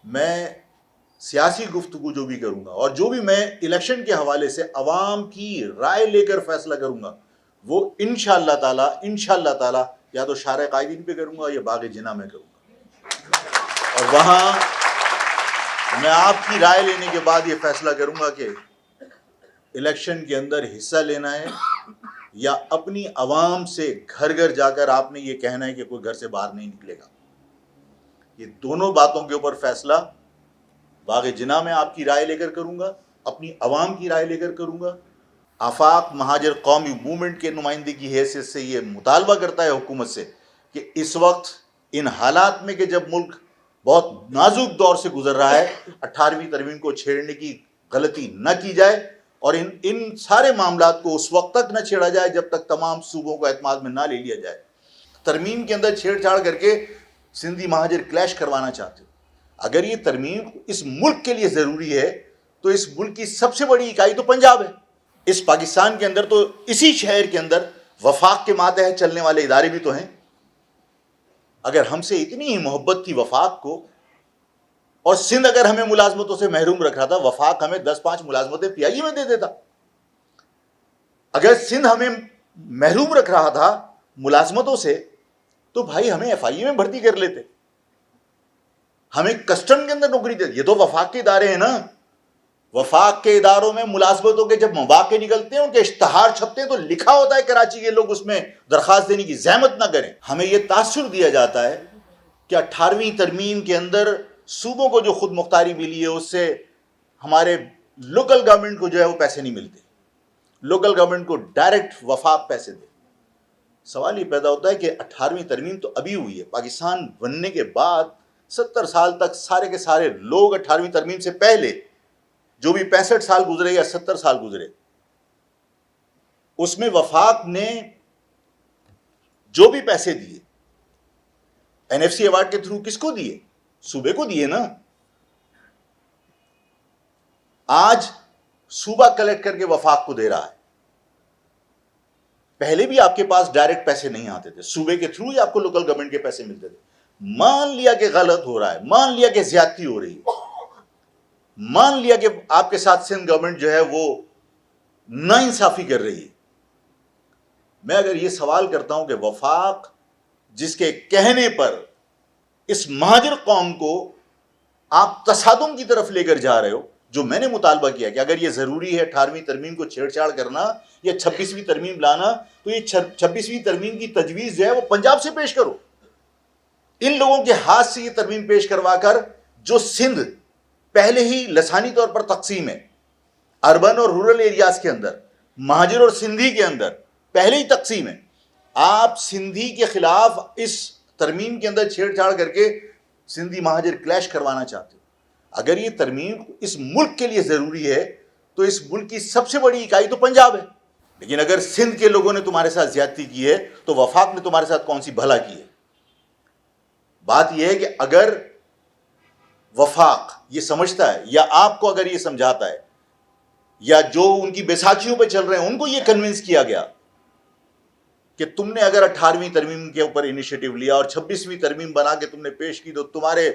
میں سیاسی گفتگو جو بھی کروں گا اور جو بھی میں الیکشن کے حوالے سے عوام کی رائے لے کر فیصلہ کروں گا وہ انشاءاللہ تعالی یا تو شارع قائدین پہ کروں گا یا باغ جناح میں کروں گا، اور وہاں میں آپ کی رائے لینے کے بعد یہ فیصلہ کروں گا کہ الیکشن کے اندر حصہ لینا ہے یا اپنی عوام سے گھر گھر جا کر آپ نے یہ کہنا ہے کہ کوئی گھر سے باہر نہیں نکلے گا۔ یہ دونوں باتوں کے اوپر فیصلہ باغ جناح میں آپ کی رائے لے کر کروں گا، اپنی عوام کی رائے لے کر کروں گا۔ آفاق مہاجر قومی موومنٹ کے نمائندگی کی حیثیت سے یہ مطالبہ کرتا ہے حکومت سے کہ اس وقت ان حالات میں کہ جب ملک بہت نازک دور سے گزر رہا ہے 18ویں ترمیم کو چھیڑنے کی غلطی نہ کی جائے، اور ان سارے معاملات کو اس وقت تک نہ چھیڑا جائے جب تک تمام صوبوں کو اعتماد میں نہ لے لیا جائے۔ ترمیم کے اندر چھیڑ چھاڑ کر کے سندھی مہاجر کلیش کروانا چاہتے ہو، اگر یہ ترمیم اس ملک کے لیے ضروری ہے تو اس ملک کی سب سے بڑی اکائی تو پنجاب ہے۔ اس پاکستان کے اندر تو اسی شہر کے اندر وفاق کے ماتحت چلنے والے ادارے بھی تو ہیں۔ اگر ہم سے اتنی ہی محبت تھی وفاق کو، اور سندھ اگر ہمیں ملازمتوں سے محروم رکھ رہا تھا، وفاق ہمیں 10-5 ملازمتیں پی آئی اے میں دے دیتا۔ اگر سندھ ہمیں محروم رکھ رہا تھا ملازمتوں سے تو بھائی ہمیں ایف آئی اے میں بھرتی کر لیتے، ہمیں کسٹم کے اندر نوکری دے۔ یہ تو وفاق کے ادارے ہیں نا، وفاق کے اداروں میں ملازمتوں کے جب مواقع نکلتے ہیں، ان کے اشتہار چھپتے ہیں تو لکھا ہوتا ہے کراچی کے لوگ اس میں درخواست دینے کی زحمت نہ کریں۔ ہمیں یہ تاثر دیا جاتا ہے کہ 18ویں ترمیم کے اندر صوبوں کو جو خود مختاری ملی ہے اس سے ہمارے لوکل گورنمنٹ کو جو ہے وہ پیسے نہیں ملتے، لوکل گورنمنٹ کو ڈائریکٹ وفاق پیسے دے۔ سوال یہ پیدا ہوتا ہے کہ 18ویں ترمیم تو ابھی ہوئی ہے، پاکستان بننے کے بعد 70 سال تک سارے کے سارے لوگ 18ویں ترمیم سے پہلے جو بھی 65 سال گزرے یا 70 سال گزرے، اس میں وفاق نے جو بھی پیسے دیے این ایف سی ایوارڈ کے تھرو کس کو دیے؟ صوبے کو دیے نا۔ آج صوبہ کلیکٹ کر کے وفاق کو دے رہا ہے، پہلے بھی آپ کے پاس ڈائریکٹ پیسے نہیں آتے تھے، صوبے کے تھرو ہی آپ کو لوکل گورنمنٹ کے پیسے ملتے تھے۔ مان لیا کہ غلط ہو رہا ہے، مان لیا کہ زیادتی ہو رہی ہے، مان لیا کہ آپ کے ساتھ سندھ گورنمنٹ جو ہے وہ ناانصافی کر رہی ہے۔ میں اگر یہ سوال کرتا ہوں کہ وفاق جس کے کہنے پر اس مہاجر قوم کو آپ تصادم کی طرف لے کر جا رہے ہو، جو میں نے مطالبہ کیا کہ اگر یہ ضروری ہے 18ویں ترمیم کو چھیڑ چھاڑ کرنا یا 26ویں ترمیم لانا تو یہ 26ویں ترمیم کی تجویز جو ہے وہ پنجاب سے پیش کرو۔ ان لوگوں کے ہاتھ سے یہ ترمیم پیش کروا کر، جو سندھ پہلے ہی لسانی طور پر تقسیم ہے، اربن اور رورل ایریاز کے اندر، مہاجر اور سندھی کے اندر پہلے ہی تقسیم ہے، آپ سندھی کے خلاف اس ترمیم کے اندر چھیڑ چھاڑ کر کے سندھی مہاجر کلیش کروانا چاہتے ہو۔ اگر یہ ترمیم اس ملک کے لیے ضروری ہے تو اس ملک کی سب سے بڑی اکائی تو پنجاب ہے، لیکن اگر سندھ کے لوگوں نے تمہارے ساتھ زیادتی کی ہے تو وفاق نے تمہارے ساتھ کون سی بھلا کی ہے؟ بات یہ ہے کہ اگر وفاق یہ سمجھتا ہے یا آپ کو اگر یہ سمجھاتا ہے یا جو ان کی بیساکھیوں پہ چل رہے ہیں ان کو یہ کنونس کیا گیا کہ تم نے اگر 18ویں ترمیم کے اوپر انیشیٹو لیا اور 26ویں ترمیم بنا کے تم نے پیش کی تو تمہارے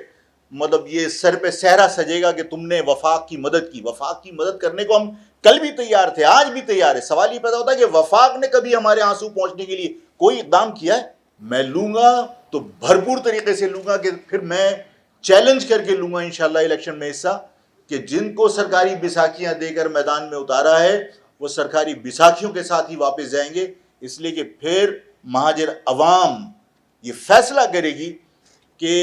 مطلب یہ سر پہ صحرا سجے گا کہ تم نے وفاق کی مدد کی۔ وفاق کی مدد کرنے کو ہم کل بھی تیار تھے، آج بھی تیار ہے۔ سوال یہ پیدا ہوتا ہے کہ وفاق نے کبھی ہمارے آنسو پہنچنے کے لیے کوئی اقدام کیا ہے؟ میں لوں گا تو بھرپور طریقے سے لوں گا، کہ پھر میں چیلنج کر کے لوں گا انشاءاللہ الیکشن میں حصہ، کہ جن کو سرکاری بیساکھیاں دے کر میدان میں اتارا ہے وہ سرکاری بیساکھیوں کے ساتھ ہی واپس جائیں گے، اس لیے کہ پھر مہاجر عوام یہ فیصلہ کرے گی کہ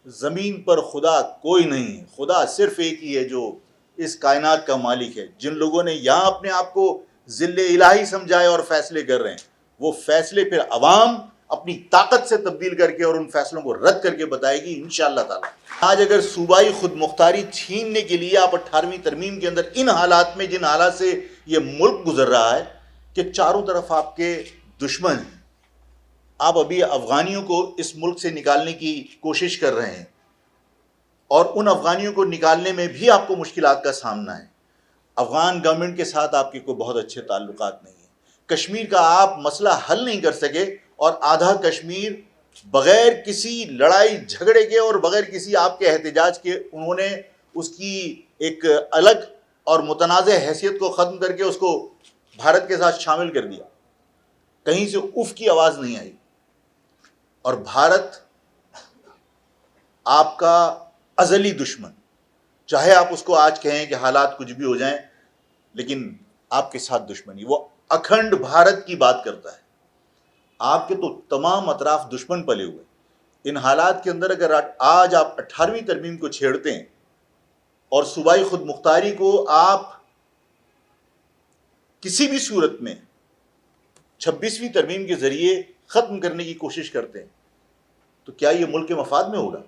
زمین پر خدا کوئی نہیں، خدا صرف ایک ہی ہے جو اس کائنات کا مالک ہے۔ جن لوگوں نے یہاں اپنے آپ کو ذل الہی سمجھائے اور فیصلے کر رہے ہیں، وہ فیصلے پھر عوام اپنی طاقت سے تبدیل کر کے اور ان فیصلوں کو رد کر کے بتائے گی انشاءاللہ تعالی۔ آج اگر صوبائی خود مختاری چھیننے کے لیے آپ 18ویں ترمیم کے اندر ان حالات میں، جن حالات سے یہ ملک گزر رہا ہے کہ چاروں طرف آپ کے دشمن ہیں، آپ ابھی افغانیوں کو اس ملک سے نکالنے کی کوشش کر رہے ہیں، اور ان افغانیوں کو نکالنے میں بھی آپ کو مشکلات کا سامنا ہے۔ افغان گورنمنٹ کے ساتھ آپ کے کوئی بہت اچھے تعلقات نہیں ہیں، کشمیر کا آپ مسئلہ حل نہیں کر سکے، اور آدھا کشمیر بغیر کسی لڑائی جھگڑے کے اور بغیر کسی آپ کے احتجاج کے انہوں نے اس کی ایک الگ اور متنازع حیثیت کو ختم کر کے اس کو بھارت کے ساتھ شامل کر دیا. کہیں سے اف کی آواز نہیں آئی. اور بھارت آپ کا ازلی دشمن، چاہے آپ اس کو آج کہیں کہ حالات کچھ بھی ہو جائیں، لیکن آپ کے ساتھ دشمنی، وہ اکھنڈ بھارت کی بات کرتا ہے. آپ کے تو تمام اطراف دشمن پلے ہوئے. ان حالات کے اندر اگر آج آپ 18ویں ترمیم کو چھیڑتے ہیں اور صوبائی خود مختاری کو آپ کسی بھی صورت میں 26ویں ترمیم کے ذریعے ختم کرنے کی کوشش کرتے ہیں، تو کیا یہ ملک کے مفاد میں ہوگا؟